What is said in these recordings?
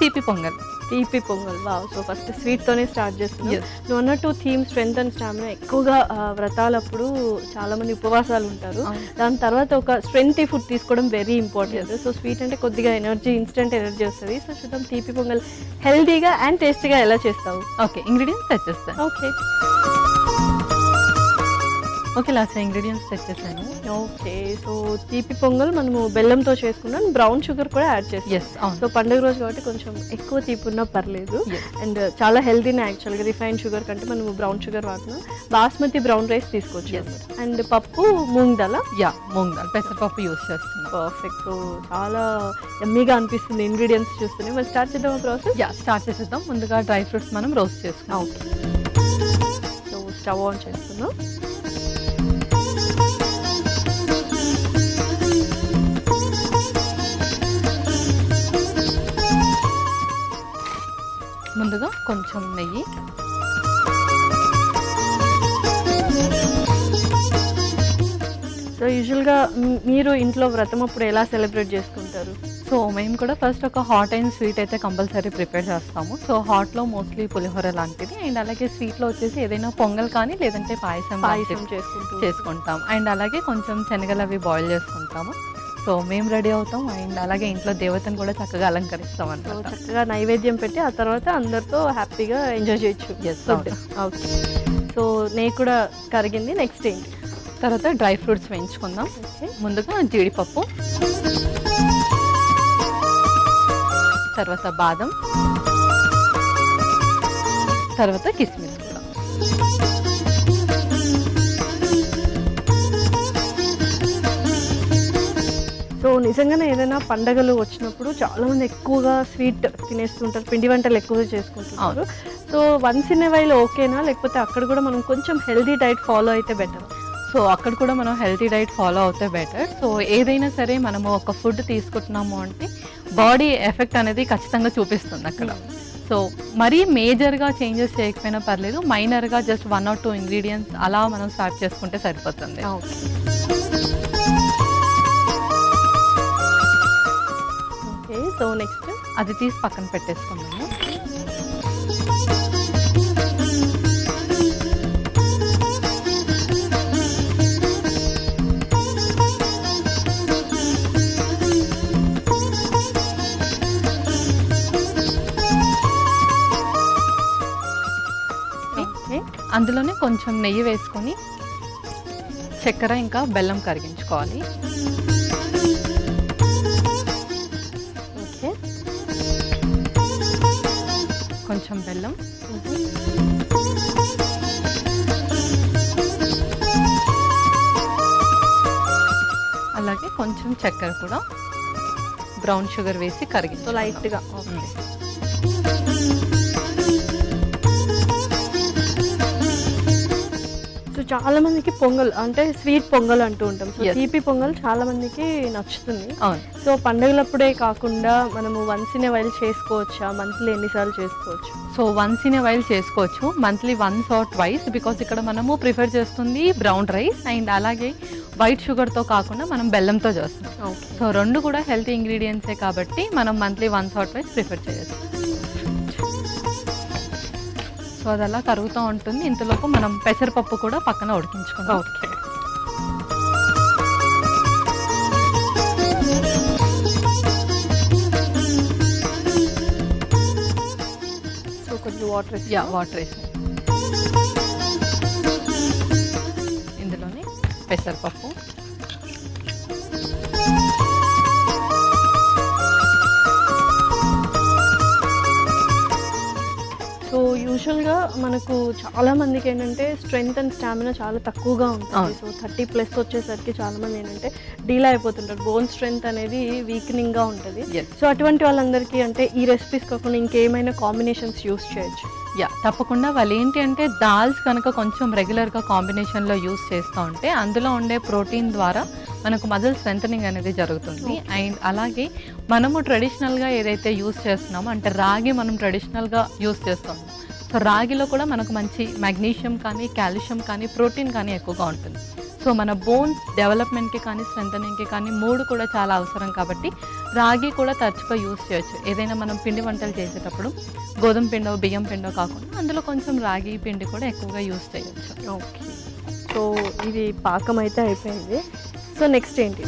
తీపి పొంగల్. తీపి pongal. Wow! So first స్వీట్‌తోనే స్టార్ట్ చేస్తున్నాం. నువ్వు అన్నట్టు థీమ్ స్ట్రెంగ్త్ అండ్ స్టామినా ఎక్కువగా వ్రతాలప్పుడు చాలామంది ఉపవాసాలు ఉంటారు. దాని తర్వాత ఒక స్ట్రెంగ్తీ ఫుడ్ తీసుకోవడం వెరీ ఇంపార్టెంట్. సో స్వీట్ అంటే కొద్దిగా ఎనర్జీ, ఇన్స్టెంట్ ఎనర్జీ వస్తుంది. సో చూద్దాం తీపి పొంగల్ హెల్తీగా అండ్ టేస్టీగా ఎలా చేస్తావు. ఓకే, ఇంగ్రీడియంట్స్ తెచ్చేస్తాను. ఓకే ఓకే, లాస్ట్ ఇంగ్రీడియంట్స్ తెచ్చేసాను. ఓకే, సో తీపి పొంగల్ మనము బెల్లంతో చేసుకున్నాం, బ్రౌన్ షుగర్ కూడా యాడ్ చేస్తాం. సో పండుగ రోజు కాబట్టి కొంచెం ఎక్కువ తీపి ఉన్నా పర్లేదు. అండ్ చాలా హెల్తీనే యాక్చువల్గా, రిఫైన్డ్ షుగర్ కంటే మనము బ్రౌన్ షుగర్ వాడుతున్నాం. బాస్మతి బ్రౌన్ రైస్ తీసుకోవచ్చు. అండ్ పప్పు మూంగ్ దాల్. మూంగ్ దాల్, పెసరపప్పు యూస్ చేస్తున్నాం. పర్ఫెక్ట్. సో చాలా ఎమ్మీగా అనిపిస్తుంది ఇంగ్రీడియంట్స్ చూస్తూనే. మరి స్టార్ట్ చేద్దాం ప్రాసెస్. స్టార్ట్ చేసేద్దాం. ముందుగా డ్రై ఫ్రూట్స్ మనం రోస్ట్ చేసుకున్నాం. ఓకే, సో స్టవ్ ఆన్ చేస్తున్నాం. ముందుగా కొంచెం నెయ్యి, సో యూజువల్గా మీరు ఇంట్లో వ్రతం అప్పుడు ఎలా సెలబ్రేట్ చేసుకుంటారు? సో మేము కూడా ఫస్ట్ ఒక హాట్ అండ్ స్వీట్ అయితే కంపల్సరీ ప్రిపేర్ చేస్తాము. సో హాట్లో మోస్ట్లీ పులిహోర లాంటిది, అండ్ అలాగే స్వీట్లో వచ్చేసి ఏదైనా పొంగల్ కానీ లేదంటే పాయసం చేసుకుంటాం. అండ్ అలాగే కొంచెం శనగలు అవి బాయిల్ చేసుకుంటాము. సో మేము రెడీ అవుతాం, అండ్ అలాగే ఇంట్లో దేవతను కూడా చక్కగా అలంకరిస్తాం అన్నమాట. చక్కగా నైవేద్యం పెట్టి ఆ తర్వాత అందరితో హ్యాపీగా ఎంజాయ్ చేయొచ్చు. ఓకే, సో నెయ్యి కూడా కరిగింది. నెక్స్ట్ ఏంటి? తర్వాత డ్రై ఫ్రూట్స్ వేయించుకుందాం. ముందుగా జీడిపప్పు, తర్వాత బాదం, తర్వాత కిస్మిస్ కూడా. సో నిజంగానే ఏదైనా పండగలు వచ్చినప్పుడు చాలామంది ఎక్కువగా స్వీట్ తినేస్తుంటారు, పిండి వంటలు ఎక్కువగా చేసుకుంటుంటారు. So once in a while ఓకేనా, లేకపోతే అక్కడ కూడా మనం కొంచెం హెల్తీ డైట్ ఫాలో అయితే బెటర్? సో అక్కడ కూడా మనం హెల్తీ డైట్ ఫాలో అవుతే బెటర్. సో ఏదైనా సరే మనము ఒక ఫుడ్ తీసుకుంటున్నాము అంటే బాడీ ఎఫెక్ట్ అనేది ఖచ్చితంగా చూపిస్తుంది అక్కడ. సో మరీ మేజర్గా చేంజెస్ చేయకపోయినా పర్లేదు, మైనర్గా జస్ట్ 1 or 2 ఇంగ్రీడియంట్స్ అలా మనం స్టార్ట్ చేసుకుంటే సరిపోతుంది. ఓకే, సో నెక్స్ట్ అది తీసి పక్కన పెట్టేసుకున్నాము. అందులోనే కొంచెం నెయ్యి వేసుకొని చక్కెర ఇంకా బెల్లం కరిగించుకోవాలి. ఓకే, కొంచెం బెల్లం, అలాగే కొంచెం చక్కెర కూడా, బ్రౌన్ షుగర్ వేసి కరిగించు లైట్గా. సో చాలా మందికి పొంగల్ అంటే స్వీట్ పొంగల్ అంటూ ఉంటాం. సో తీపి పొంగల్ చాలా మందికి నచ్చుతుంది. సో పండుగలప్పుడే కాకుండా మనము వన్స్ ఇన్ ఏ వైల్ చేసుకోవచ్చా? మంత్లీ ఎన్నిసార్లు చేసుకోవచ్చు? So once in a while చేసుకోవచ్చు, మంత్లీ 1 or 2, బికాస్ ఇక్కడ మనము ప్రిఫర్ చేస్తుంది బ్రౌన్ రైస్ అండ్ అలాగే వైట్ షుగర్తో కాకుండా మనం బెల్లంతో చేస్తాం. సో 2 కూడా హెల్తీ ఇంగ్రీడియంట్సే కాబట్టి మనం మంత్లీ 1 or 2 ప్రిఫర్ చేయొచ్చు. సో అది అలా కరుగుతూ ఉంటుంది. ఇంతలోపు మనం పెసరపప్పు కూడా పక్కన ఉడికించుకుందాం. ఓకే, సో కొంచెం వాటర్ వేసి ఇందులోనే పెసరపప్పు, సో యూజువల్గా మనకు చాలా మందికి ఏంటంటే స్ట్రెంగ్త్ అండ్ స్టామినా చాలా తక్కువగా ఉంటుంది. సో 30+ వచ్చేసరికి చాలా మంది ఏంటంటే డీలా అయిపోతుంటారు, బోన్ స్ట్రెంగ్త్ అనేది వీక్నింగ్గా ఉంటుంది. సో అటువంటి వాళ్ళందరికీ అంటే ఈ రెసిపీస్ కాకుండా ఇంకేమైనా కాంబినేషన్స్ యూస్ చేయొచ్చు? తప్పకుండా. వాళ్ళు ఏంటి అంటే దాల్స్ కనుక కొంచెం రెగ్యులర్గా కాంబినేషన్లో యూస్ చేస్తూ ఉంటే అందులో ఉండే ప్రోటీన్ ద్వారా మనకు మజిల్ స్ట్రెంథనింగ్ అనేది జరుగుతుంది. అండ్ అలాగే మనము ట్రెడిషనల్గా ఏదైతే యూస్ చేస్తున్నామో అంటే రాగి మనం ట్రెడిషనల్గా యూస్ చేస్తాము. సో రాగిలో కూడా మనకు మంచి మెగ్నీషియం కానీ, కాల్షియం కానీ, ప్రోటీన్ కానీ ఎక్కువగా ఉంటుంది. సో మన బోన్స్ డెవలప్మెంట్కి కానీ స్ట్రెంథనింగ్కి కానీ 3 కూడా చాలా అవసరం కాబట్టి రాగి కూడా తరచుగా యూస్ చేయొచ్చు. ఏదైనా మనం పిండి వంటలు చేసేటప్పుడు గోధుమ పిండో బియ్యం పిండో కాకుండా అందులో కొంచెం రాగి పిండి కూడా ఎక్కువగా యూస్ చేయొచ్చు. ఓకే, సో ఇది పాకం అయితే అయిపోయింది. సో నెక్స్ట్ ఏంటి?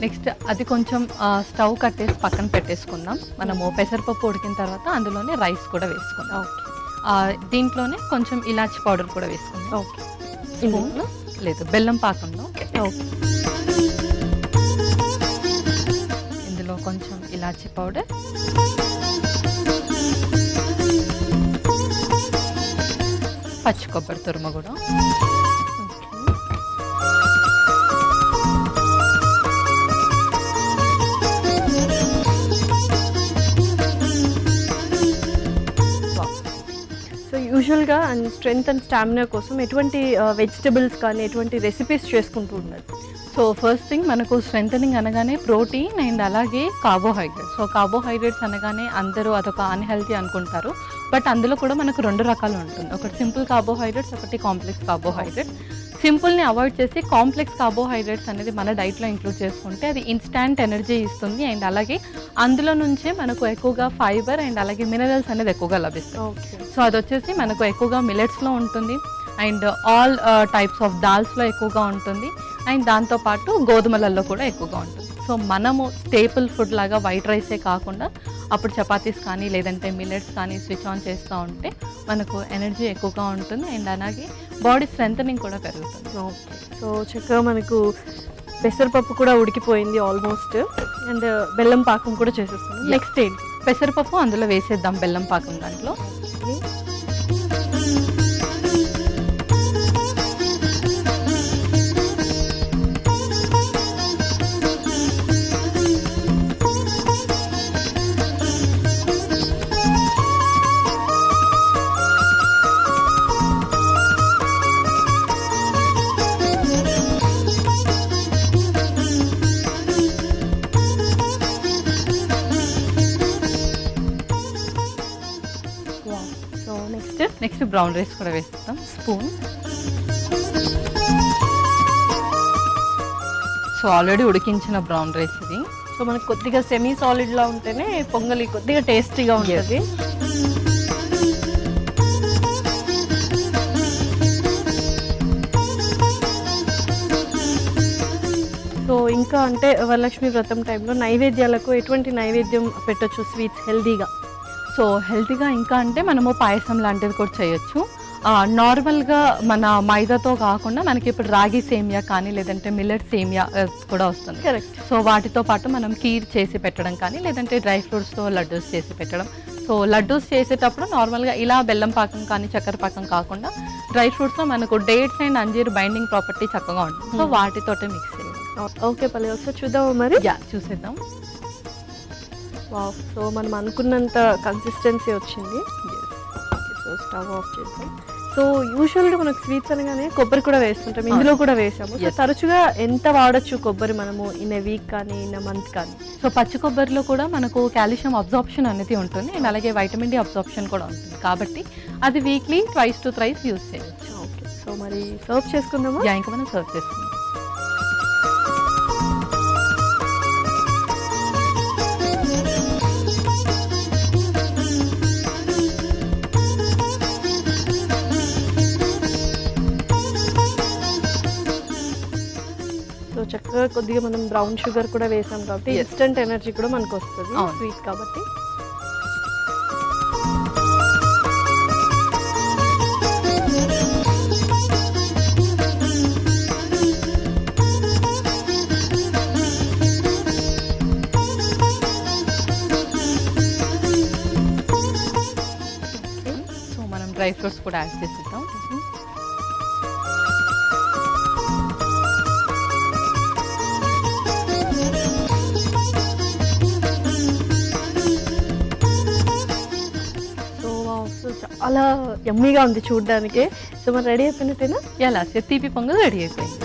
నెక్స్ట్ అది కొంచెం స్టవ్ కట్టేసి పక్కన పెట్టేసుకుందాం. మనము పెసరపప్పు ఉడికిన తర్వాత అందులోనే రైస్ కూడా వేసుకుందాం. ఓకే, దీంట్లోనే కొంచెం ఇలాచి పౌడర్ కూడా వేసుకుందాం. ఓకే, స్పూన్ లేదు బెల్లం పాకంలో. ఓకే, ఇందులో కొంచెం ఇలాచి పౌడర్, పచ్చి కొబ్బరి తురుము కూడా, యూజువల్గా అండ్ స్ట్రెంగ్త్ అండ్ స్టామినా కోసం ఎటువంటి వెజిటబుల్స్ కానీ ఎటువంటి రెసిపీస్ చేసుకుంటూ ఉండాలి? సో ఫస్ట్ థింగ్ మనకు స్ట్రెంథనింగ్ అనగానే ప్రోటీన్ అండ్ అలాగే కార్బోహైడ్రేట్స్. సో కార్బోహైడ్రేట్స్ అనగానే అందరూ అదొక అన్హెల్తీ అనుకుంటారు, బట్ అందులో కూడా మనకు 2 రకాలు ఉంటుంది. ఒకటి సింపుల్ కార్బోహైడ్రేట్స్, ఒకటి కాంప్లెక్స్ కార్బోహైడ్రేట్స్. సింపుల్ని అవాయిడ్ చేసి కాంప్లెక్స్ కార్బోహైడ్రేట్స్ అనేది మన డైట్లో ఇంక్లూడ్ చేసుకుంటే అది ఇన్స్టాంట్ ఎనర్జీ ఇస్తుంది అండ్ అలాగే అందులో నుంచే మనకు ఎక్కువగా ఫైబర్ అండ్ అలాగే మినరల్స్ అనేది ఎక్కువగా లభిస్తాయి. ఓకే, సో అది వచ్చేసి మనకు ఎక్కువగా మిలెట్స్లో ఉంటుంది అండ్ ఆల్ టైప్స్ ఆఫ్ దాల్స్లో ఎక్కువగా ఉంటుంది అండ్ దాంతోపాటు గోధుమలలో కూడా ఎక్కువగా ఉంటుంది. సో మనము స్టేపుల్ ఫుడ్ లాగా వైట్ రైసే కాకుండా అప్పుడు చపాతీస్ కానీ లేదంటే మిల్లెట్స్ కానీ స్విచ్ ఆన్ చేస్తూ ఉంటే మనకు ఎనర్జీ ఎక్కువగా ఉంటుంది అండ్ అలాగే బాడీ స్ట్రెంథనింగ్ కూడా పెరుగుతుంది. ఓకే, సో చక్కగా మనకు పెసరపప్పు కూడా ఉడికిపోయింది ఆల్మోస్ట్ అండ్ బెల్లం పాకం కూడా చేసేస్తాం. నెక్స్ట్ ఏంటి? పెసరపప్పు అందులో వేసేద్దాం బెల్లం పాకం దాంట్లో. నెక్స్ట్ బ్రౌన్ రైస్ కూడా వేస్తాం స్పూన్. సో ఆల్రెడీ ఉడికించిన బ్రౌన్ రైస్ ఇది. సో మనకు కొద్దిగా సెమీ సాలిడ్లా ఉంటేనే పొంగలి కొద్దిగా టేస్టీగా ఉంటుంది. సో ఇంకా అంటే వరలక్ష్మి వ్రతం టైంలో నైవేద్యాలకు ఎటువంటి నైవేద్యం పెట్టొచ్చు స్వీట్స్ హెల్దీగా? సో హెల్తీగా ఇంకా అంటే మనము పాయసం లాంటిది కూడా చేయొచ్చు. నార్మల్గా మన మైదాతో కాకుండా మనకి ఇప్పుడు రాగి సేమియా కానీ లేదంటే మిల్లెట్ సేమియా కూడా వస్తుంది. కరెక్ట్. సో వాటితో పాటు మనం కీర్ చేసి పెట్టడం కానీ లేదంటే డ్రై ఫ్రూట్స్తో లడ్డూస్ చేసి పెట్టడం. సో లడ్డూస్ చేసేటప్పుడు నార్మల్గా ఇలా బెల్లం పాకం కానీ చక్కెర పాకం కాకుండా డ్రై ఫ్రూట్స్లో మనకు డేట్స్ అండ్ అంజీర్ బైండింగ్ ప్రాపర్టీ చక్కగా ఉంటుంది. సో వాటితోటే మిక్స్ చేయాలి. ఓకే పల్లె, ఒకసారి చూద్దాము మరి. చూసేద్దాం. వావ్, సో మనం అనుకున్నంత కన్సిస్టెన్సీ వచ్చింది. సో స్టవ్ ఆఫ్ చేద్దాం. సో యూజువల్గా మనకు స్వీట్స్ అనగానే కొబ్బరి కూడా వేస్తుంటాం, ఇందులో కూడా వేసాము. సో తరచుగా ఎంత వాడచ్చు కొబ్బరి మనము ఇన్ ఏ వీక్ కానీ ఇన్ ఏ మంత్ కానీ? సో పచ్చి కొబ్బరిలో కూడా మనకు కాల్షియం అబ్జార్ప్షన్ అనేది ఉంటుంది అండ్ అలాగే వైటమిన్ డి అబ్జార్ప్షన్ కూడా ఉంటుంది కాబట్టి అది వీక్లీ 2 to 3 యూస్ చేయవచ్చు. ఓకే, సో మరి సర్వ్ చేసుకుందాము. ఇంకా మనం సర్వ్ చేసుకుందాం. చక్కగా కొద్దిగా మనం బ్రౌన్ షుగర్ కూడా వేసాం కాబట్టి ఇన్స్టెంట్ ఎనర్జీ కూడా మనకు వస్తుంది స్వీట్ కాబట్టి. సో మనం డ్రై ఫ్రూట్స్ కూడా యాడ్ చేసిద్దాం. చాలా యమ్మీగా ఉంది చూడడానికి. సో మరి రెడీ అయిపోయినట్టేనా? ఎలా తీపి పొంగల్ రెడీ అయిపోయింది.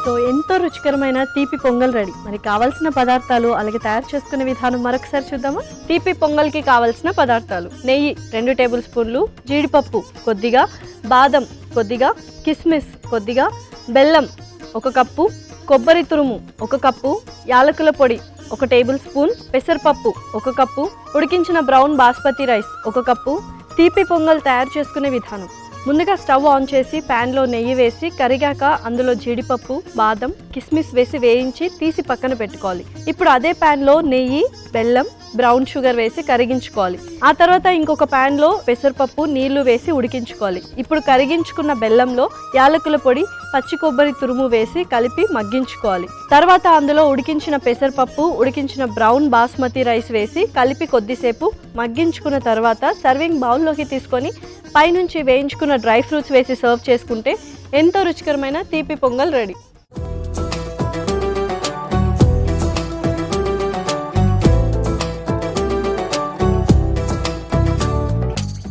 సో ఎంతో ఎంతో రుచికరమైన తీపి పొంగల్ రెడీ. మరి కావాల్సిన పదార్థాలు అలాగే తయారు చేసుకునే విధానం మరొకసారి చూద్దామా. తీపి పొంగల్కి కావాల్సిన పదార్థాలు: నెయ్యి 2 టేబుల్ స్పూన్లు, జీడిపప్పు కొద్దిగా, బాదం కొద్దిగా, కిస్మిస్ కొద్దిగా, బెల్లం 1 కప్పు, కొబ్బరి తురుము 1 కప్పు, యాలకుల పొడి 1 టేబుల్ స్పూన్, పెసరపప్పు 1 కప్పు, ఉడికించిన బ్రౌన్ బాస్మతి రైస్ 1 కప్పు. తీపి పొంగల్ తయారు చేసుకునే విధానం: ముందుగా స్టవ్ ఆన్ చేసి ప్యాన్లో నెయ్యి వేసి కరిగాక అందులో జీడిపప్పు, బాదం, కిస్మిస్ వేసి వేయించి తీసి పక్కన పెట్టుకోవాలి. ఇప్పుడు అదే ప్యాన్లో నెయ్యి, బెల్లం, బ్రౌన్ షుగర్ వేసి కరిగించుకోవాలి. ఆ తర్వాత ఇంకొక ప్యాన్లో పెసరపప్పు, నీళ్లు వేసి ఉడికించుకోవాలి. ఇప్పుడు కరిగించుకున్న బెల్లంలో యాలకుల పొడి, పచ్చి కొబ్బరి తురుము వేసి కలిపి మగ్గించుకోవాలి. తర్వాత అందులో ఉడికించిన పెసరపప్పు, ఉడికించిన బ్రౌన్ బాస్మతి రైస్ వేసి కలిపి కొద్దిసేపు మగ్గించుకున్న తర్వాత సర్వింగ్ బౌల్లోకి తీసుకొని పైనుంచి వేయించుకున్న డ్రై ఫ్రూట్స్ వేసి సర్వ్ చేసుకుంటే ఎంతో రుచికరమైన తీపి పొంగల్ రెడీ.